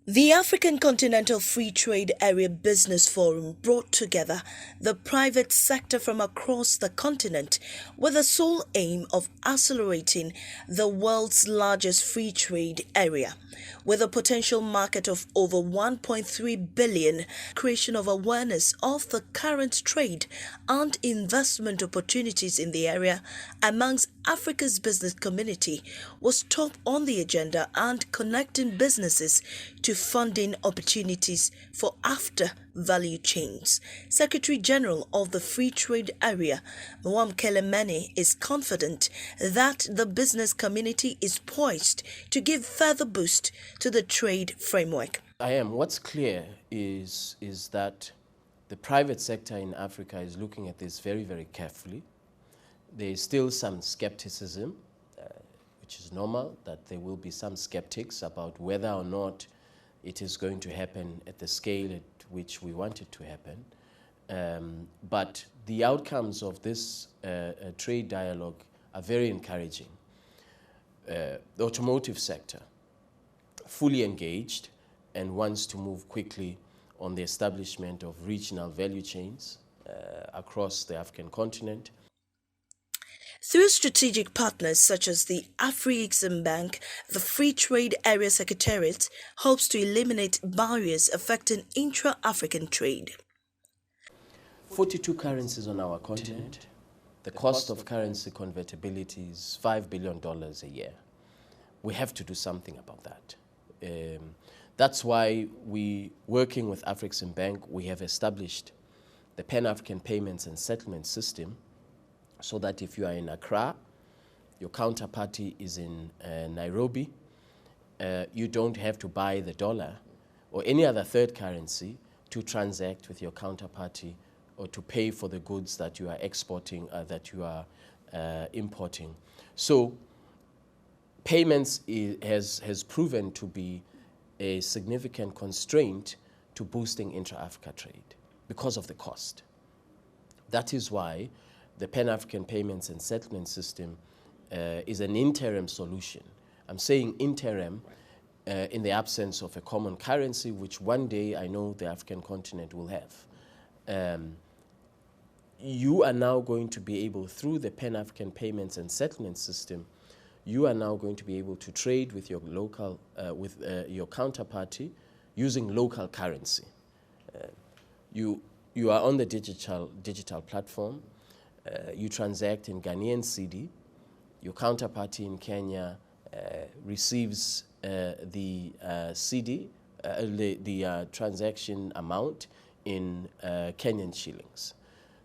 The African Continental Free Trade Area Business Forum brought together the private sector from across the continent with the sole aim of accelerating the world's largest free trade area. With a potential market of over 1.3 billion, creation of awareness of the current trade and investment opportunities in the area amongst Africa's business community was top on the agenda, and connecting businesses to funding opportunities for after value chains. Secretary General of the Free Trade Area, Mwamkele Mene, is confident that the business community is poised to give further boost to the trade framework. What's clear is that the private sector in Africa is looking at this very, very carefully. There is still some skepticism, which is normal, that there will be some skeptics about whether or not it is going to happen at the scale at which we want it to happen. But the outcomes of this trade dialogue are very encouraging. The automotive sector, fully engaged and wants to move quickly on the establishment of regional value chains across the African continent. Through strategic partners such as the AfCFTA, the Free Trade Area Secretariat hopes to eliminate barriers affecting intra-African trade. 42 currencies on our continent. The cost of currency convertibility is $5 billion a year. We have to do something about that. That's why working with AfCFTA, we have established the Pan-African Payments and Settlement System, so that if you are in Accra, your counterparty is in Nairobi, you don't have to buy the dollar or any other third currency to transact with your counterparty or to pay for the goods that you are exporting, that you are importing. So payments has proven to be a significant constraint to boosting intra-Africa trade because of the cost. That is why the Pan-African Payments and Settlement System is an interim solution. I'm saying interim in the absence of a common currency, which one day I know the African continent will have. You are now going to be able, through the Pan-African Payments and Settlement System, you are now going to be able to trade with your local, your counterparty using local currency. You are on the digital platform. You transact in Ghanaian cedi. Your counterparty in Kenya receives the cedi, the transaction amount in Kenyan shillings.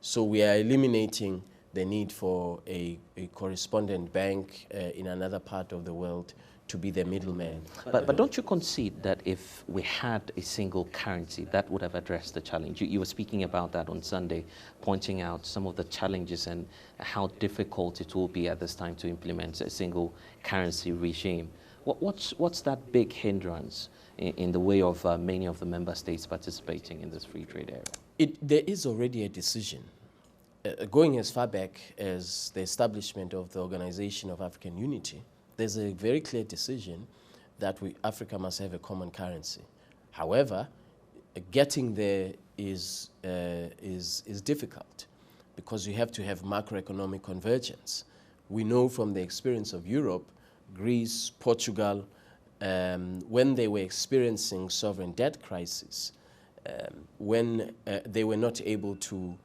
So we are eliminating the need for a correspondent bank in another part of the world to be the middleman. But don't you concede that if we had a single currency, that would have addressed the challenge? You were speaking about that on Sunday, pointing out some of the challenges and how difficult it will be at this time to implement a single currency regime. What's that big hindrance in the way of many of the member states participating in this free trade area? There is already a decision. Going as far back as the establishment of the Organization of African Unity, there's a very clear decision that Africa must have a common currency. However, getting there is difficult because you have to have macroeconomic convergence. We know from the experience of Europe, Greece, Portugal, when they were experiencing sovereign debt crisis, when they were not able to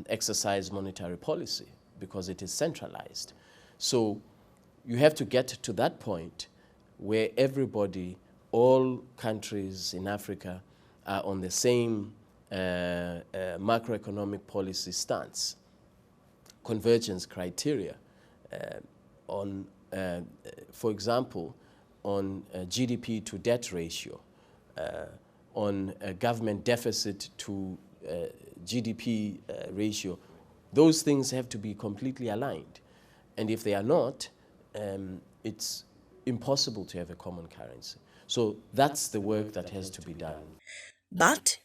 exercise monetary policy because it is centralized. So you have to get to that point where everybody, all countries in Africa, are on the same macroeconomic policy stance, convergence criteria on, for example, on GDP to debt ratio, on government deficit to GDP ratio. Those things have to be completely aligned. And if they are not, it's impossible to have a common currency. So that's the work that has to be done. But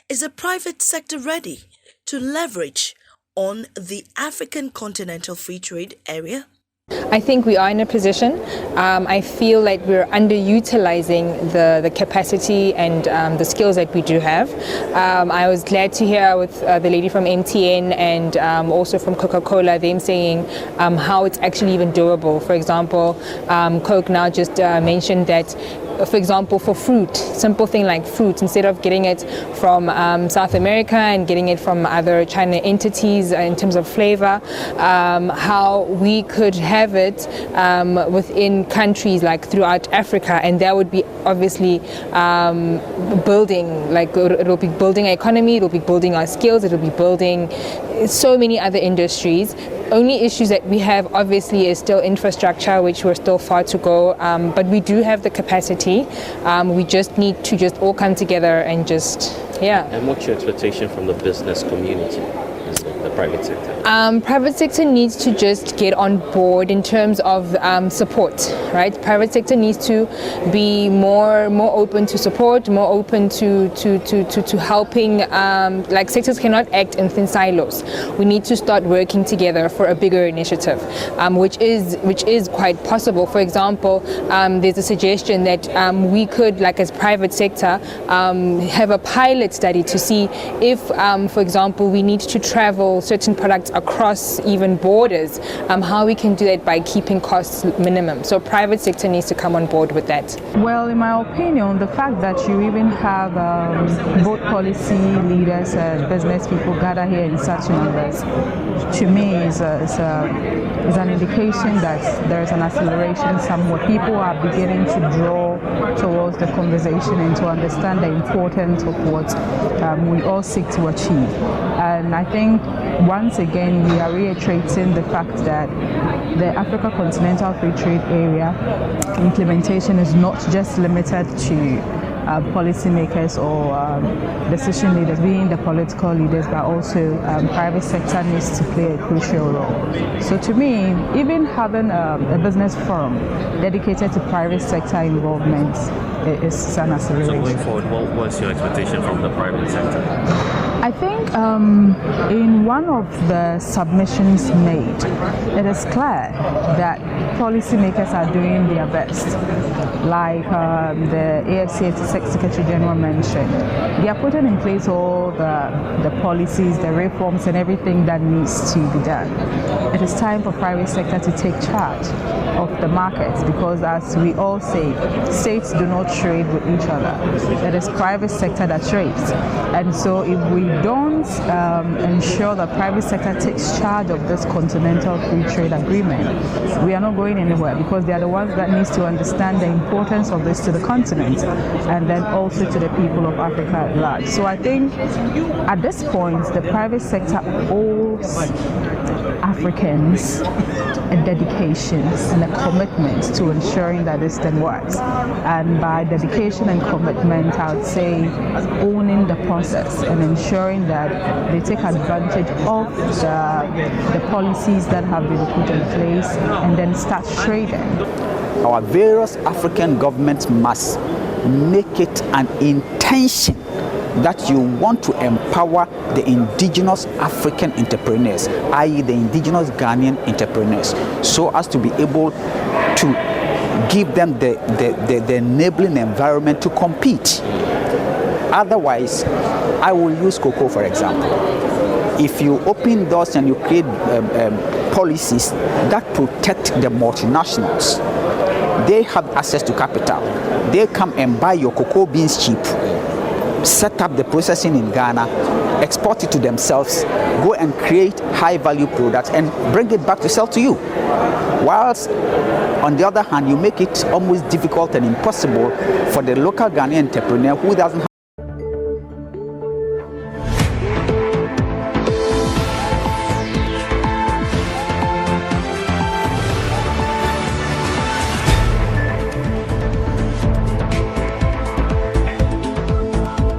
is the private sector ready to leverage on the African Continental Free Trade Area? I think we are in a position. I feel like we're underutilizing the capacity and the skills that we do have. I was glad to hear with the lady from MTN and also from Coca-Cola, them saying how it's actually even doable. For example, Coke now just mentioned that, for example, for fruit, simple thing like fruit, instead of getting it from South America and getting it from other China entities in terms of flavor, how we could have it within countries like throughout Africa, and that would be obviously building, like it'll be building our economy, it'll be building our skills, it'll be building so many other industries. Only issues that we have obviously is still infrastructure, which we're still far to go, but we do have the capacity. We just need to just all come together and just, yeah. And what's your expectation from the business community, the private sector? Private sector needs to just get on board in terms of support, right? Private sector needs to be more open to support, more open to helping. Like, sectors cannot act in thin silos. We need to start working together for a bigger initiative, which is quite possible. For example, there's a suggestion that we could, like as private sector, have a pilot study to see if, for example, we need to travel certain products across even borders, how we can do that by keeping costs minimum. So private sector needs to come on board with that. Well, in my opinion, the fact that you even have both policy leaders and business people gather here in such numbers, to me is an indication that there is an acceleration somewhat. People are beginning to draw towards the conversation and to understand the importance of what we all seek to achieve. And I think once again we are reiterating the fact that the Africa Continental Free Trade Area implementation is not just limited to policymakers or decision leaders, being the political leaders, but also private sector needs to play a crucial role. So to me, even having a business forum dedicated to private sector involvement is an acceleration. So going forward, what's your expectation from the private sector? I think in one of the submissions made, it is clear that policymakers are doing their best. Like the AfCFTA Secretary General mentioned, they are putting in place all the policies, the reforms and everything that needs to be done. It is time for private sector to take charge of the market, because as we all say, states do not trade with each other. It is private sector that trades. And so if we don't ensure that private sector takes charge of this continental free trade agreement, we are not going anywhere, because they are the ones that needs to understand the importance of this to the continent and then also to the people of Africa at large. So I think at this point the private sector owes Africans a dedication and a commitment to ensuring that this thing works. And by dedication and commitment, I would say owning the process and ensuring that they take advantage of the policies that have been put in place and then start trading. Our various African governments must make it an intention that you want to empower the indigenous African entrepreneurs, i.e. the indigenous Ghanaian entrepreneurs, so as to be able to give them the enabling environment to compete. Otherwise, I will use cocoa for example. If you open doors and you create policies that protect the multinationals, they have access to capital. They come and buy your cocoa beans cheap, set up the processing in Ghana, export it to themselves, go and create high-value products and bring it back to sell to you. Whilst, on the other hand, you make it almost difficult and impossible for the local Ghanaian entrepreneur who doesn't